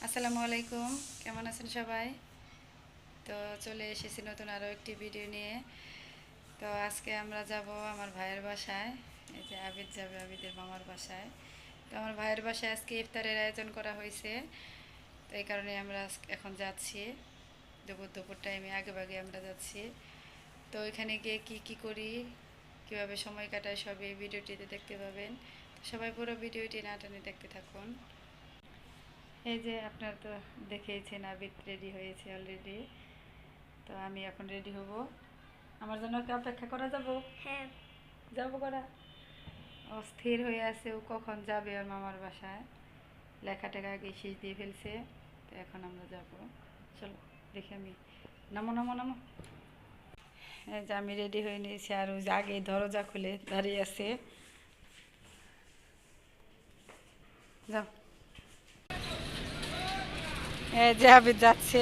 আসসালামু আলাইকুম, কেমন আছেন সবাই? তো চলে এসেছি নতুন আরও একটি ভিডিও নিয়ে। তো আজকে আমরা যাব আমার ভাইয়ের বাসায়। এই যে আবিদ যাবে আবিদের মামার বাসায়। তো আমার ভাইয়ের বাসায় আজকে ইফতারের আয়োজন করা হয়েছে। তো এই কারণে আমরা এখন যাচ্ছি, দুপুর দুপুর টাইমে আগে ভাগে আমরা যাচ্ছি। তো ওইখানে গিয়ে কি কি করি, কীভাবে সময় কাটাই, সব এই ভিডিওটিতে দেখতে পাবেন। তো সবাই পুরো ভিডিওটি না টেনে দেখতে থাকুন। এই যে আপনারা তো দেখেইছেন আবিদ রেডি হয়েছে অলরেডি। তো আমি এখন রেডি হব। আমার জন্য কি অপেক্ষা করা যাব? হ্যাঁ। যাব করা। অস্থির হয়ে আছে ও কখন যাবে ওর মামার বাসায়। লেখাটাকে আগে শেষ দিয়ে ফেলছে। তো এখন আমরা যাব। চলো দেখি আমি। নামো নামো নামো। এই যে আমি রেডি হয়ে নিয়েছি, আর ওই যে আগে দরজা খুলে দাঁড়িয়ে আছে। যাও। এই যে আবিদ যাচ্ছে,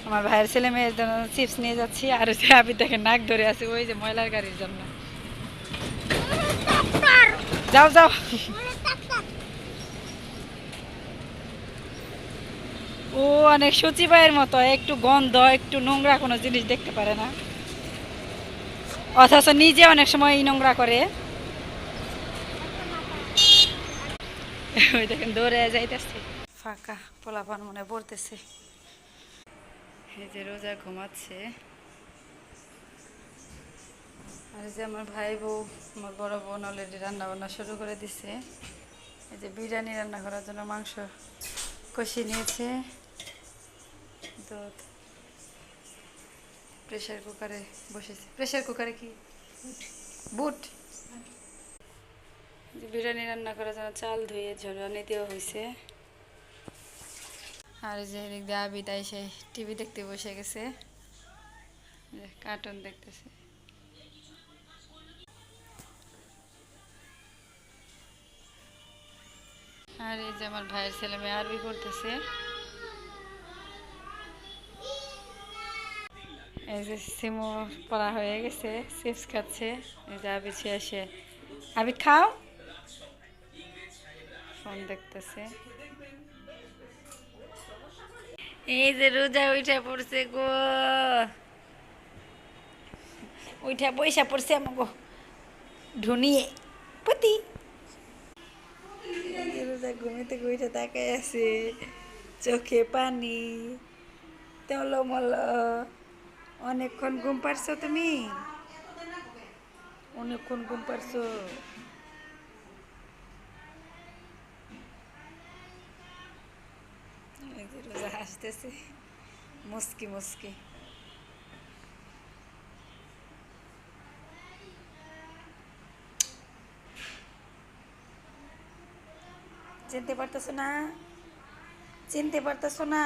আমার ভাইয়ের ছেলে মেয়ের জন্য চিপস নিয়ে যাচ্ছি। আর ওই যে আবিদ দেখে নাক ধরে আছে ওই যে ময়লার গাড়ির জন্য। যাও যাও। ও অনেক সচিবাইয়ের মতো, একটু গন্ধ একটু নোংরা কোনো জিনিস দেখতে পারে না, অথচ নিজে অনেক সময় নোংরা করে। ওই দেখেন দৌড়ে যাইতেছে। ফাঁকা পোলাপান মনে পড়তেছে। এই যে রোজা ঘুমাচ্ছে। আর যে আমার ভাই বউ, আমার বড় বোন অলরেডি রান্না বান্না শুরু করে দিছে। এই যে বিরিয়ানি রান্না করার জন্য মাংস কষিয়ে নিয়েছে। দুধ প্রেশার কুকারে বসেছে। প্রেশার কুকারে কি বুট? যে বিরিয়ানি রান্না করার জন্য চাল ধুয়ে ঝরানি দেওয়া হয়েছে। আর যে এদিক দিয়ে আবিদ এসে টিভি দেখতে বসে গেছে, কার্টুন দেখতেছে। আর এই যে আমার ভাইয়ের ছেলে মেয়ে আরবি পড়তেছে। এই যে সিমু পড়া হয়ে গেছে, চিপস খাচ্ছে। এই যে আবিদ এসে, আবিদ খাও, ফোন দেখতেছে। এই যে রোজা উঠে পড়ছে গো, উঠে পয়সা পড়ছে আমাকে ঢুনিয়ে পতি। রোজা ঘুমিতে ঘুমিতে তাকাই আছে, চোখে পানি টলমল। অনেকক্ষণ ঘুম পারছো তুমি, অনেকক্ষণ ঘুম পারছো। রোজা হাসতেছে মুস্কি মুস্কি। চিনতে পারতেছো না? চিনতে পারতেছো না?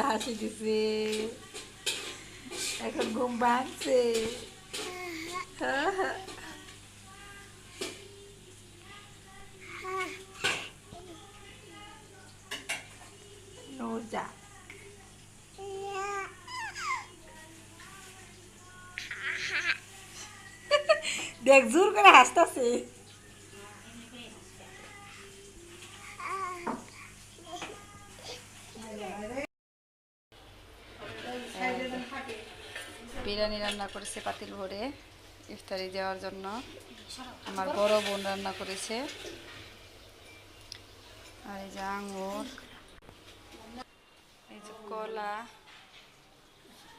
হাসি দিছে, এখন ঘুম ভাঙছে। রোজা দেখ জোর করে হাসতেছে। বিরিয়ানি রান্না করেছে পাতিল ভরে ইফতারি দেওয়ার জন্য। আমার বড় বোন রান্না করেছে। আর এই যে আঙুর, এই যে কলা,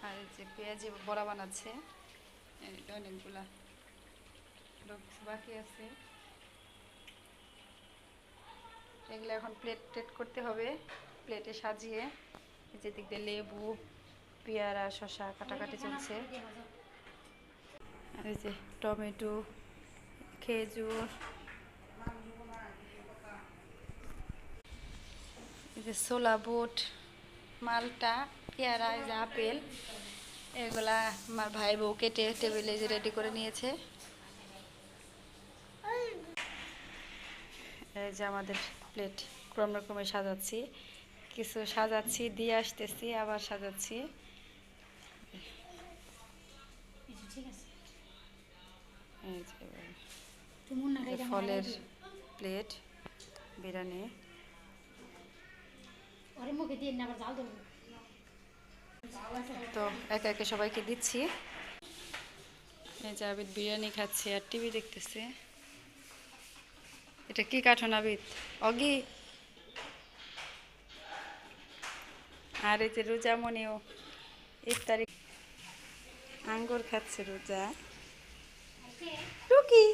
আর এই যে পেঁয়াজি বড়া বানাচ্ছে। এইটা অনেকগুলা বাকি আছে, এগুলো এখন প্লেট টেট করতে হবে, প্লেটে সাজিয়ে। যেদিক দিয়ে লেবু পেয়ারা শসা কাটাকাটি চলছে। আর এই যে টমেটো, খেজুর, এই যে ছোলা বুট, মালটা, পেয়ারা, এই যে আপেল, এগুলা আমার ভাই বউ কেটে টেবিলে যে রেডি করে নিয়েছে। এই যে আমাদের প্লেট ক্রমে ক্রমে সাজাচ্ছি, কিছু সাজাচ্ছি দিয়ে আসতেছি, আবার সাজাচ্ছি। এই যে ফলের প্লেট বিরিয়ানি। তো একে একে সবাইকে দিচ্ছি। এই যে আবিদ বিরিয়ানি খাচ্ছে আর টিভি দেখতেছে। এটা কি কার্টুন আবিদ? অগি। আর এই যে রোজামণিও ইফতারি আঙ্গুর খাচ্ছে। রোজা টুকি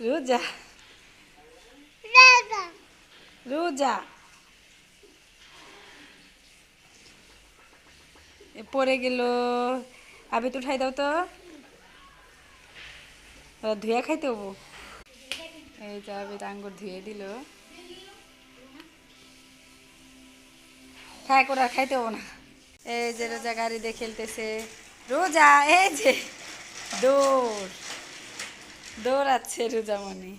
রোজা রোজা পড়ে গেল। আবিদ উঠাই দাও তো, ধুয়ে খাইতে হবো। এই যে আবিদ আঙ্গুর ধুয়ে দিল। খাই করে আর খাইতে হবো না। এই যে রোজা গাড়ি দিয়ে খেলতেছে। রোজা এই যে দৌড় দৌড়াচ্ছে রোজামণি।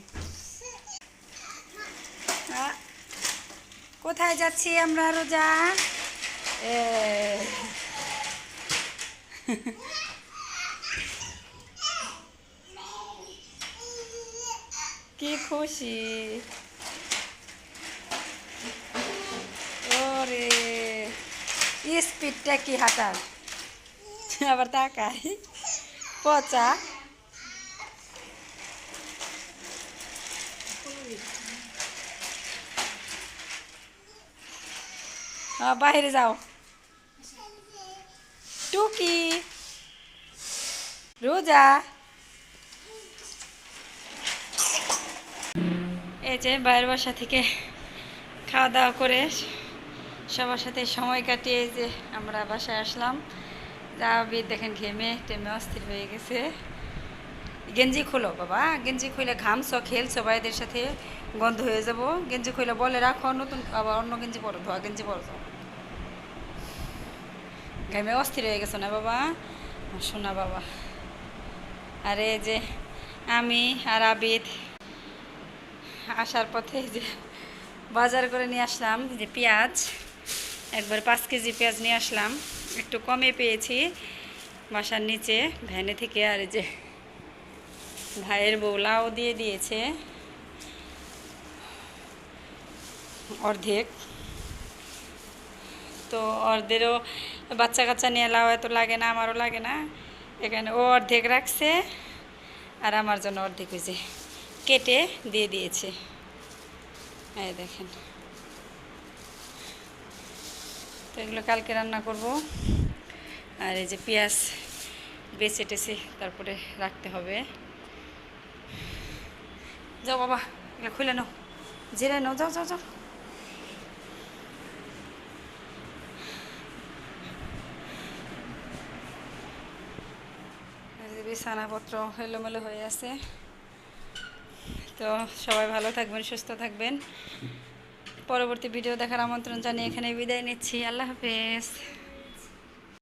কোথায় যাচ্ছি আমরা রোজা? কি খুশি! ওরে স্পিডটা কি হাঁটার! আবার তাকাই পচা। বাইরে যাও টুকি রোজা। এই যে বাইরের বাসা থেকে খাওয়া দাওয়া করে সবার সাথে সময় কাটিয়ে যে আমরা বাসায় আসলাম। আবিদ দেখেন ঘেমে টেমে অস্থির হয়ে গেছে। গেঞ্জি খোলো বাবা, গেঞ্জি খুলে ঘামছো খেলছো ভাইদের সাথে, গন্ধ হয়ে যাব। গেঞ্জি খুলে বলে রাখো, নতুন আবার অন্য গেঞ্জি পরো, ধোয়া গেঞ্জি পরো। ঘেমে অস্থির হয়ে গেছো না বাবা? শোনা বাবা। আর এই যে আমি আর আবিদ আসার পথে যে বাজার করে নিয়ে আসলাম যে পেঁয়াজ, একবার 5 কেজি পেঁয়াজ নিয়ে আসলাম। একটু কমে পেয়েছি বাসার নিচে ভ্যানে থেকে। আর এই যে ভাইয়ের বউ লাউ দিয়ে দিয়েছে অর্ধেক। তো অর্ধেরও বাচ্চা কাচ্চা নিয়ে লাউ এত লাগে না, আমারও লাগে না। এখানে ও অর্ধেক রাখছে আর আমার জন্য অর্ধেক হয়েছে কেটে দিয়ে দিয়েছে। এই দেখেন। তো এগুলো কালকে রান্না করব। আর এই যে পেঁয়াজ বেছে টেছে তারপরে রাখতে হবে। যাও বাবা, এগুলো খুলে নাও, জিরে নাও, যাও যাও যাও। বিছানাপত্র এলোমেলো হয়ে আছে। তো সবাই ভালো থাকবেন, সুস্থ থাকবেন। পরবর্তী ভিডিও দেখার আমন্ত্রণ জানিয়ে এখানে বিদায় নিচ্ছি। আল্লাহ হাফেজ।